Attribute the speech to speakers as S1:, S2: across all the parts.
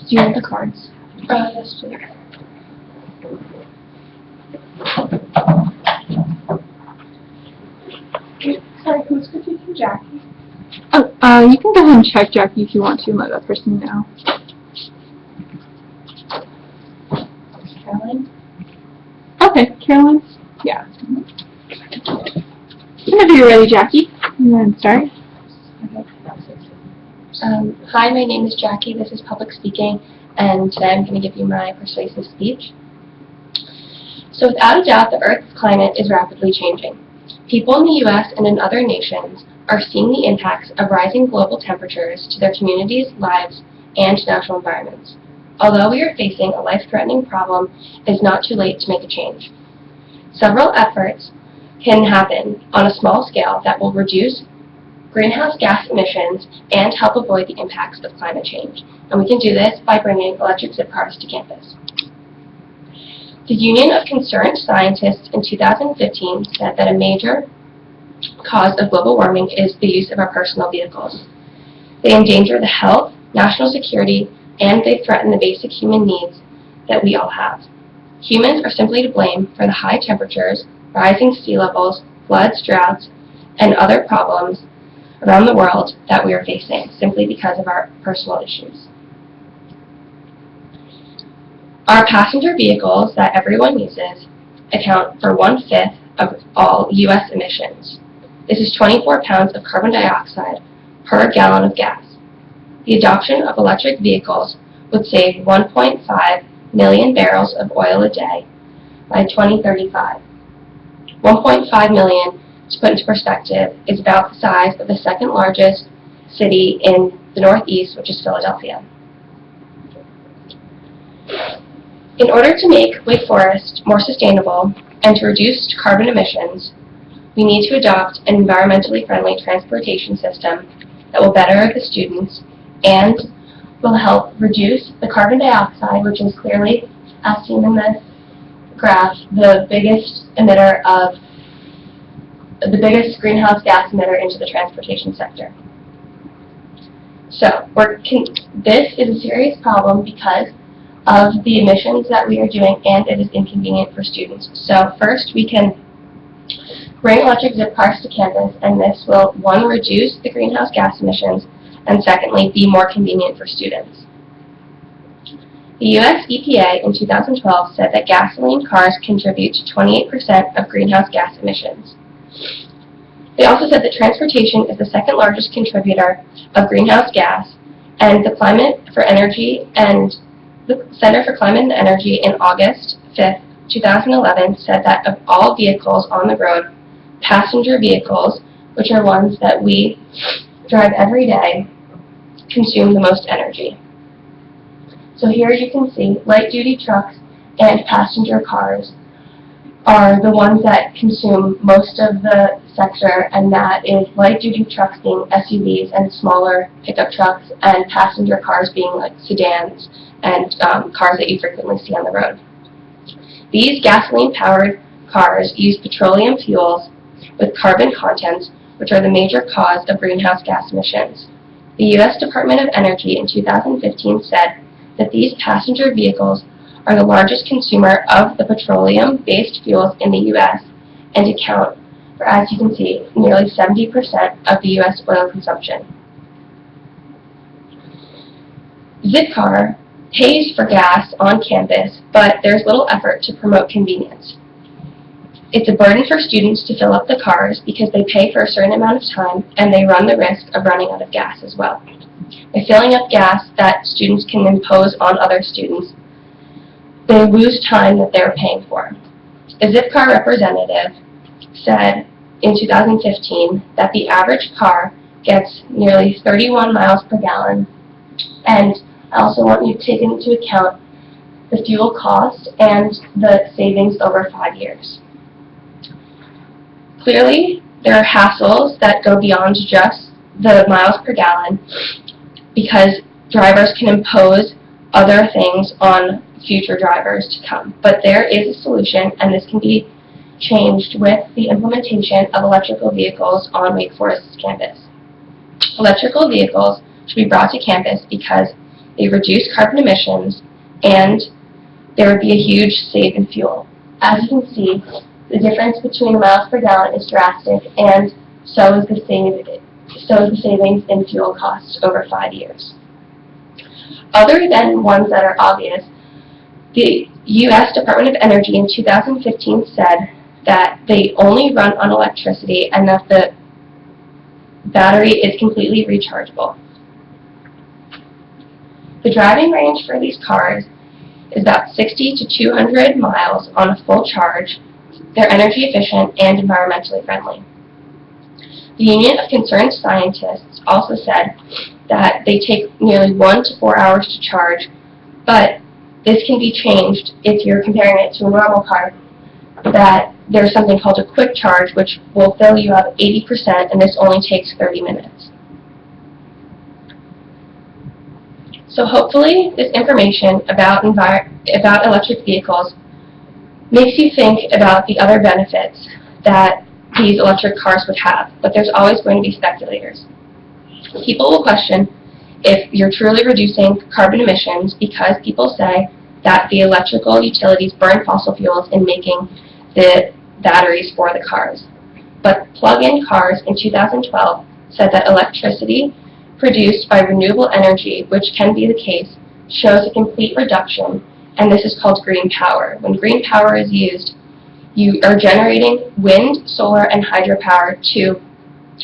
S1: Do you want the cards?
S2: Yes, please. Sorry, who's critiquing Jackie?
S1: Oh, you can go ahead and check Jackie if you want to and let that person know.
S2: Caroline?
S1: Okay, Caroline? Yeah. Whenever you're ready, Jackie. You want to start?
S2: Hi, my name is Jackie. This is public speaking, and today I'm going to give you my persuasive speech. So without a doubt, the Earth's climate is rapidly changing. People in the U.S. and in other nations are seeing the impacts of rising global temperatures to their communities, lives, and natural environments. Although we are facing a life-threatening problem, it is not too late to make a change. Several efforts can happen on a small scale that will reduce greenhouse gas emissions and help avoid the impacts of climate change. And we can do this by bringing electric zip cars to campus. The Union of Concerned Scientists in 2015 said that a major cause of global warming is the use of our personal vehicles. They endanger the health, national security, and they threaten the basic human needs that we all have. Humans are simply to blame for the high temperatures, rising sea levels, floods, droughts, and other problems around the world that we are facing simply because of our personal issues. Our passenger vehicles that everyone uses account for 1/5 of all U.S. emissions. This is 24 pounds of carbon dioxide per gallon of gas. The adoption of electric vehicles would save 1.5 million barrels of oil a day by 2035. 1.5 million, to put into perspective, is about the size of the second largest city in the Northeast, which is Philadelphia. In order to make Wake Forest more sustainable and to reduce carbon emissions, we need to adopt an environmentally friendly transportation system that will better the students and will help reduce the carbon dioxide, which is clearly, as seen in this graph, the biggest greenhouse gas emitter into the transportation sector. So this is a serious problem because of the emissions that we are doing, and it is inconvenient for students. So first, we can bring electric zip cars to campus, and this will, one, reduce the greenhouse gas emissions, and secondly, be more convenient for students. The U.S. EPA in 2012 said that gasoline cars contribute to 28% of greenhouse gas emissions. They also said that transportation is the second largest contributor of greenhouse gas, and the Center for Climate and Energy in August 5th, 2011 said that of all vehicles on the road, passenger vehicles, which are ones that we drive every day, consume the most energy. So here you can see light-duty trucks and passenger cars are the ones that consume most of the sector, and that is light-duty trucks being SUVs and smaller pickup trucks, and passenger cars being like sedans and cars that you frequently see on the road. These gasoline-powered cars use petroleum fuels with carbon contents, which are the major cause of greenhouse gas emissions. The U.S. Department of Energy in 2015 said that these passenger vehicles are the largest consumer of the petroleum-based fuels in the U.S. and account for, as you can see, nearly 70% of the U.S. oil consumption. Zipcar pays for gas on campus, but there's little effort to promote convenience. It's a burden for students to fill up the cars because they pay for a certain amount of time and they run the risk of running out of gas as well. By filling up gas that students can impose on other students, they lose time that they're paying for. A Zipcar representative said in 2015 that the average car gets nearly 31 miles per gallon, and I also want you to take into account the fuel cost and the savings over 5 years. Clearly, there are hassles that go beyond just the miles per gallon because drivers can impose other things on future drivers to come. But there is a solution, and this can be changed with the implementation of electrical vehicles on Wake Forest's campus. Electrical vehicles should be brought to campus because they reduce carbon emissions, and there would be a huge save in fuel. As you can see, the difference between the miles per gallon is drastic, and so is the savings in fuel costs over 5 years. Other than ones that are obvious, the U.S. Department of Energy in 2015 said that they only run on electricity and that the battery is completely rechargeable. The driving range for these cars is about 60 to 200 miles on a full charge. They're energy efficient and environmentally friendly. The Union of Concerned Scientists also said that they take nearly 1 to 4 hours to charge, but this can be changed if you're comparing it to a normal car, that there's something called a quick charge, which will fill you up 80%, and this only takes 30 minutes. So hopefully this information about electric vehicles makes you think about the other benefits that these electric cars would have, but there's always going to be speculators. People will question if you're truly reducing carbon emissions because people say that the electrical utilities burn fossil fuels in making the batteries for the cars. But plug-in cars in 2012 said that electricity produced by renewable energy, which can be the case, shows a complete reduction, and this is called green power. When green power is used, you are generating wind, solar, and hydropower to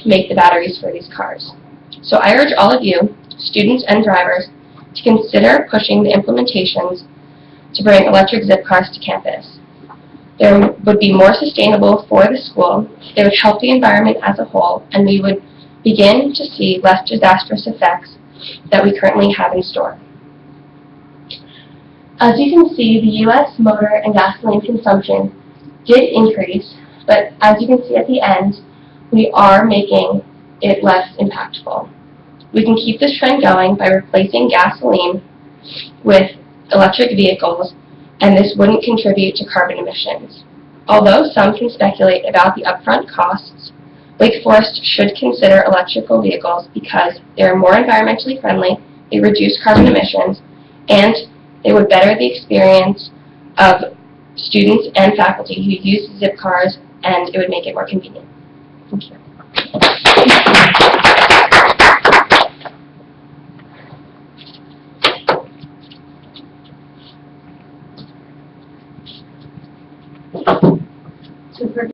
S2: make the batteries for these cars. So I urge all of you, students and drivers, to consider pushing the implementations to bring electric zip cars to campus. They would be more sustainable for the school, they would help the environment as a whole, and we would begin to see less disastrous effects that we currently have in store. As you can see, the U.S. motor and gasoline consumption did increase, but as you can see at the end, we are making it less impactful. We can keep this trend going by replacing gasoline with electric vehicles, and this wouldn't contribute to carbon emissions. Although some can speculate about the upfront costs, Wake Forest should consider electrical vehicles because they're more environmentally friendly, they reduce carbon emissions, and they would better the experience of students and faculty who use zip cars, and it would make it more convenient. Thank you.